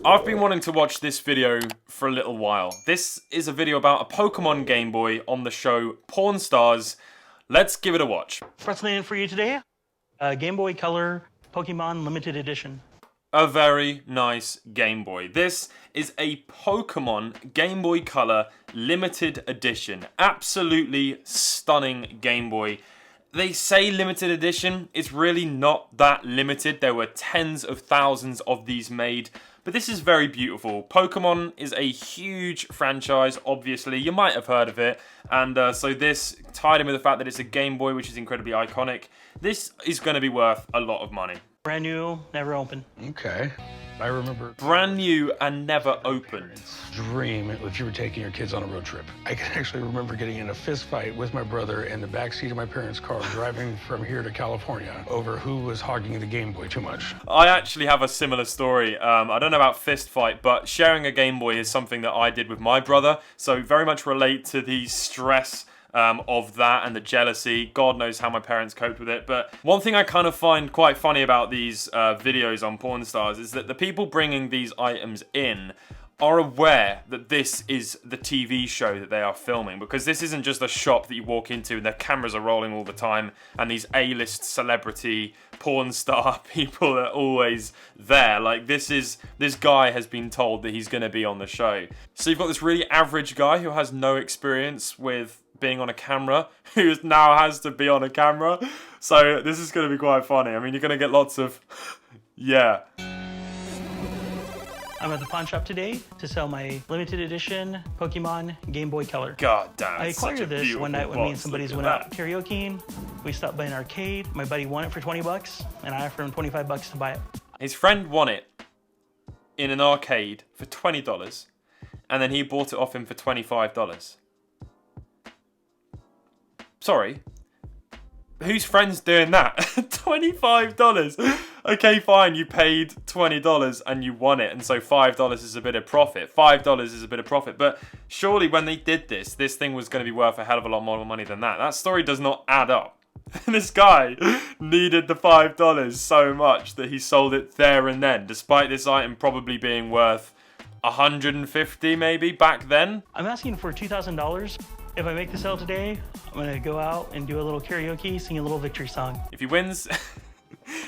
I've been wanting to watch this video for a little while. This is a video about a Pokemon Game Boy on the show Pawn Stars. Let's give it a watch. What's in for you today? Game Boy Color Pokemon Limited Edition. A very nice Game Boy. This is a Pokemon Game Boy Color Limited Edition. Absolutely stunning Game Boy. They say limited edition. It's really not that limited. There were tens of thousands of these made. But this is very beautiful. Pokemon is a huge franchise, obviously. You might have heard of it. And so this, tied in with the fact that it's a Game Boy, which is incredibly iconic, this is going to be worth a lot of money. Brand new, never opened. Okay. I remember Brand new and never opened. dream if you were taking your kids on a road trip. I can actually remember getting in a fist fight with my brother in the backseat of my parents' car driving from here to California over who was hogging the Game Boy too much. I actually have a similar story. I don't know about fist fight, but sharing a Game Boy is something that I did with my brother. So very much relate to the stress of that and the jealousy. God knows how my parents coped with it. But one thing I kind of find quite funny about these videos on Pawn Stars is that the people bringing these items in are aware that this is the TV show that they are filming, because this isn't just a shop that you walk into and their cameras are rolling all the time and these A-list celebrity porn star people are always there. Like, this guy has been told that he's going to be on the show. So you've got this really average guy who has no experience with being on a camera, who now has to be on a camera. So this is going to be quite funny. I mean, you're going to get lots of yeah. I'm at the pawn shop today to sell my limited edition Pokemon Game Boy Color. God damn, I it's such a acquired this one night when me and box. somebody's Look went at out karaokeing. We stopped by an arcade. My buddy won it for 20 bucks, and I offered him 25 bucks to buy it. His friend won it in an arcade for $20, and then he bought it off him for $25. Sorry. Whose friend's doing that? $25. Okay, fine, you paid $20 and you won it, and so $5 is a bit of profit. $5 is a bit of profit, but surely when they did this thing was going to be worth a hell of a lot more money than that. That story does not add up. This guy needed the $5 so much that he sold it there and then, despite this item probably being worth $150 maybe back then. I'm asking for $2,000. If I make the sale today, I'm gonna go out and do a little karaoke, sing a little victory song. If he wins,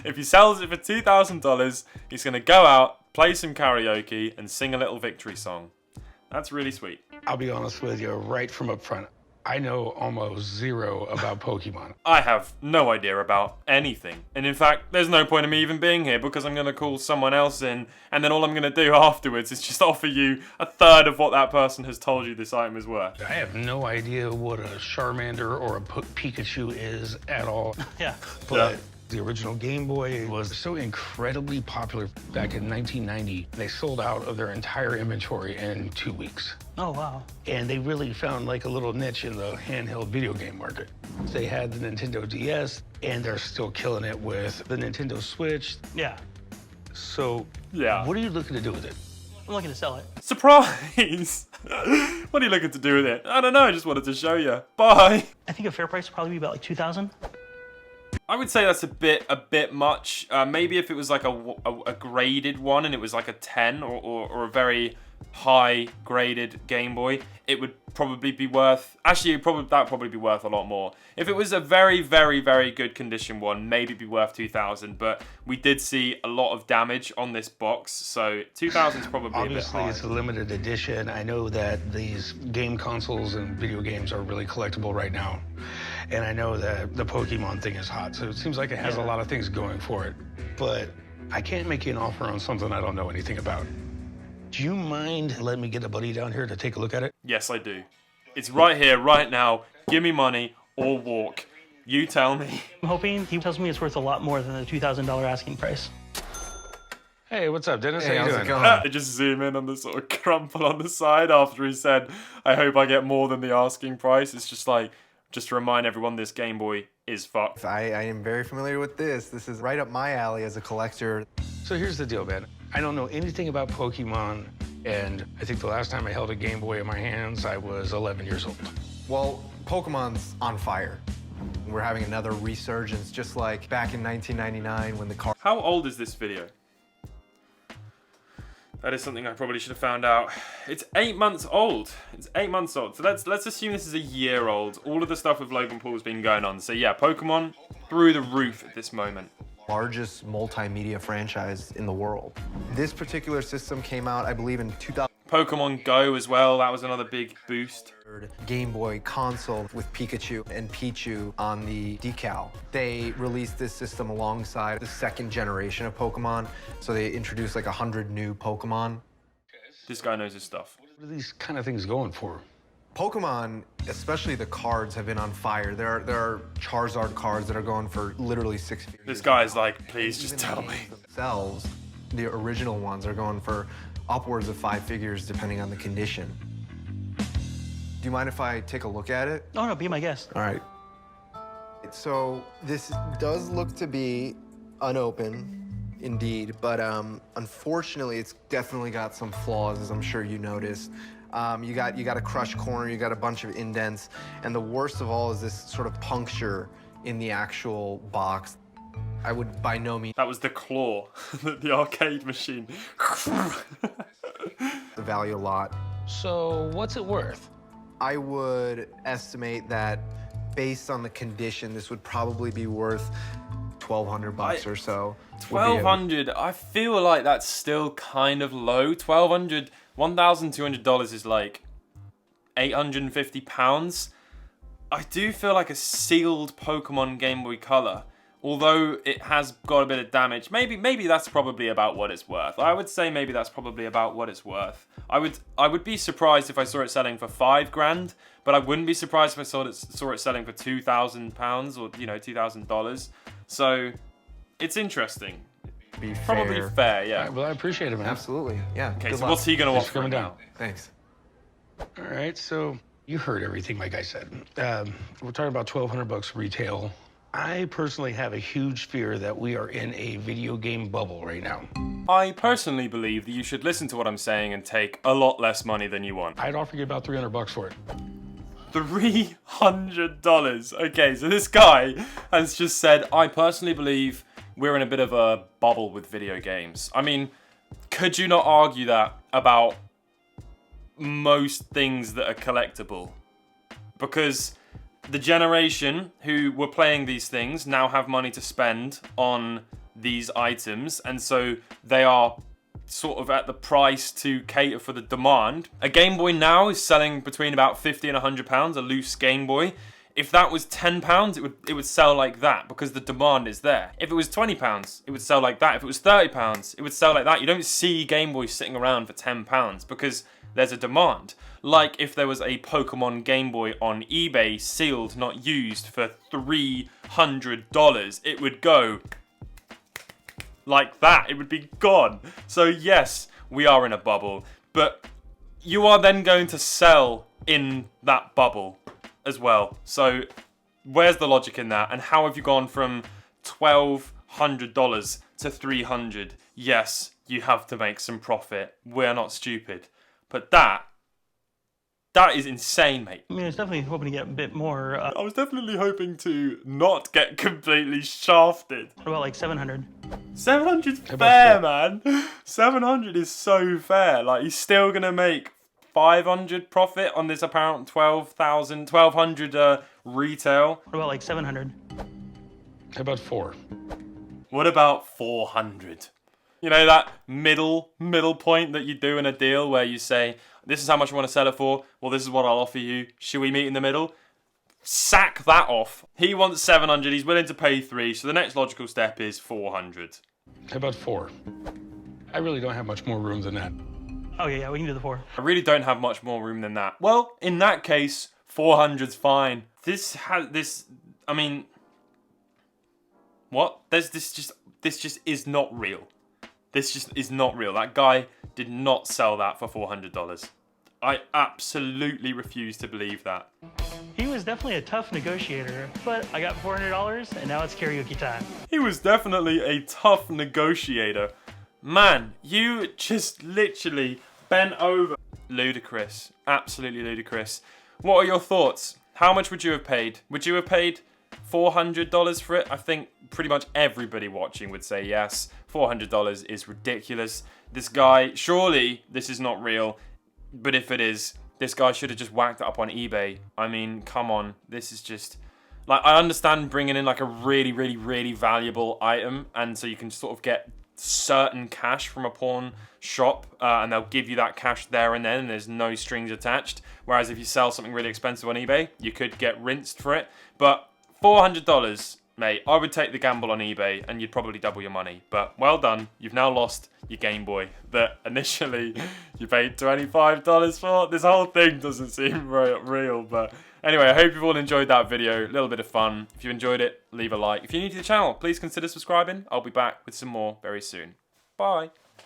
if he sells it for $2,000, he's gonna go out, play some karaoke, and sing a little victory song. That's really sweet. I'll be honest with you right from up front. I know almost zero about Pokemon. I have no idea about anything. And in fact, there's no point in me even being here, because I'm going to call someone else in, and then all I'm going to do afterwards is just offer you a third of what that person has told you this item is worth. I have no idea what a Charmander or a Pikachu is at all. Yeah. But Yeah. the original Game Boy was so incredibly popular back in 1990. They sold out of their entire inventory in 2 weeks. Oh, wow. And they really found like a little niche in the handheld video game market. They had the Nintendo DS, and they're still killing it with the Nintendo Switch. Yeah. So, Yeah. what are you looking to do with it? I'm looking to sell it. Surprise! What are you looking to do with it? I don't know, I just wanted to show you. Bye! I think a fair price would probably be about like $2,000. I would say that's a bit much. Maybe if it was like a graded one and it was like a 10 or a very high graded Game Boy, it would probably be worth. Actually, that'd probably be worth a lot more. If it was a very, very, very good condition one, maybe it'd be worth $2,000. But we did see a lot of damage on this box, so $2,000 is probably Obviously, a bit high. it's a limited edition. I know that these game consoles and video games are really collectible right now. And I know that the Pokemon thing is hot, so it seems like it has a lot of things going for it. But I can't make you an offer on something I don't know anything about. Do you mind letting me get a buddy down here to take a look at it? Yes, I do. It's right here, right now. Give me money or walk. You tell me. I'm hoping he tells me it's worth a lot more than the $2,000 asking price. Hey, what's up, Dennis? Hey, How you how's it doing? going? I just zoom in on the sort of crumple on the side after he said, I hope I get more than the asking price. It's just like, just to remind everyone, this Game Boy is fucked. I am very familiar with this. This is right up my alley as a collector. So here's the deal, man. I don't know anything about Pokemon, and I think the last time I held a Game Boy in my hands, I was 11 years old. Well, Pokemon's on fire. We're having another resurgence, just like back in 1999 when the car. How old is this video? That is something I probably should have found out. It's 8 months old. It's 8 months old. So let's assume this is a year old. All of the stuff with Logan Paul's been going on. So yeah, Pokemon through the roof at this moment. Largest multimedia franchise in the world. This particular system came out, I believe, in 2000. Pokemon Go as well. That was another big boost. Game Boy console with Pikachu and Pichu on the decal. They released this system alongside the second generation of Pokemon, so they introduced like 100 new Pokemon. This guy knows his stuff. What are these kind of things going for? Pokemon, especially the cards, have been on fire. There are Charizard cards that are going for literally 6 figures. This guy's like, please just tell me. Themselves, the original ones are going for upwards of 5 figures depending on the condition. Do you mind if I take a look at it? Oh, no, be my guest. All right. So this does look to be unopened, indeed, but unfortunately, it's definitely got some flaws, as I'm sure you noticed. You got a crushed corner, you got a bunch of indents, and the worst of all is this sort of puncture in the actual box. I would by no means. That was the claw, the arcade machine. The value a lot. So what's it worth? I would estimate that based on the condition, this would probably be worth $1,200 or so. $1,200. I feel like that's still kind of low. $1,200 is like £850. I do feel like a sealed Pokemon Game Boy Color, although it has got a bit of damage. Maybe that's probably about what it's worth. I would say maybe that's probably about what it's worth. I would be surprised if I saw it selling for $5,000, but I wouldn't be surprised if I saw it selling for £2,000 or $2,000. So it's interesting. Be Probably fair, yeah. All right, well, I appreciate it, man. Absolutely, yeah. Okay, Good so luck. what's he going to Thanks offer for coming now? down. Thanks. All right, so you heard everything, like I said. We're talking about $1,200 retail. I personally have a huge fear that we are in a video game bubble right now. I personally believe that you should listen to what I'm saying and take a lot less money than you want. I'd offer you about $300 for it. $300. Okay, so this guy has just said, I personally believe we're in a bit of a bubble with video games. I mean, could you not argue that about most things that are collectible? Because the generation who were playing these things now have money to spend on these items, and so they are sort of at the price to cater for the demand. A Game Boy now is selling between about £50 and £100, a loose Game Boy. If that was £10, it would sell like that because the demand is there. If it was £20, it would sell like that. If it was £30, it would sell like that. You don't see Game Boys sitting around for £10 because there's a demand. Like if there was a Pokemon Game Boy on eBay, sealed, not used, for $300, it would go like that. It would be gone. So yes, we are in a bubble, but you are then going to sell in that bubble as well. So where's the logic in that? And how have you gone from $1,200 to $300? Yes, you have to make some profit. We're not stupid. But that is insane, mate. I mean, it's definitely hoping to get a bit more. I was definitely hoping to not get completely shafted. What about like 700? 700's fair, man. 700 is so fair. Like, he's still going to make 500 profit on this apparent 1,200 retail. What about like 700? How about 4? What about 400? You know, that middle point that you do in a deal where you say, this is how much I want to sell it for. Well, this is what I'll offer you. Should we meet in the middle? Sack that off. He wants 700. He's willing to pay 3. So the next logical step is 400. How about 4? I really don't have much more room than that. Oh, yeah, we can do the 4. I really don't have much more room than that. Well, in that case, 400's fine. I mean, what? This just is not real. This just is not real. That guy did not sell that for $400. I absolutely refuse to believe that. He was definitely a tough negotiator, but I got $400 and now it's karaoke time. He was definitely a tough negotiator. Man, you just literally bent over. Ludicrous. Absolutely ludicrous. What are your thoughts? How much would you have paid? Would you have paid $400 for it? I think pretty much everybody watching would say yes. $400 is ridiculous. This guy, surely this is not real, but if it is, this guy should have just whacked it up on eBay. I mean, come on. This is just... Like, I understand bringing in like a really, really, really valuable item, and so you can sort of get certain cash from a pawn shop, and they'll give you that cash there and then, and there's no strings attached. Whereas if you sell something really expensive on eBay, you could get rinsed for it. But $400, mate, I would take the gamble on eBay, and you'd probably double your money. But well done, you've now lost your Game Boy that initially you paid $25 for. This whole thing doesn't seem real, but anyway, I hope you've all enjoyed that video. A little bit of fun. If you enjoyed it, leave a like. If you're new to the channel, please consider subscribing. I'll be back with some more very soon. Bye.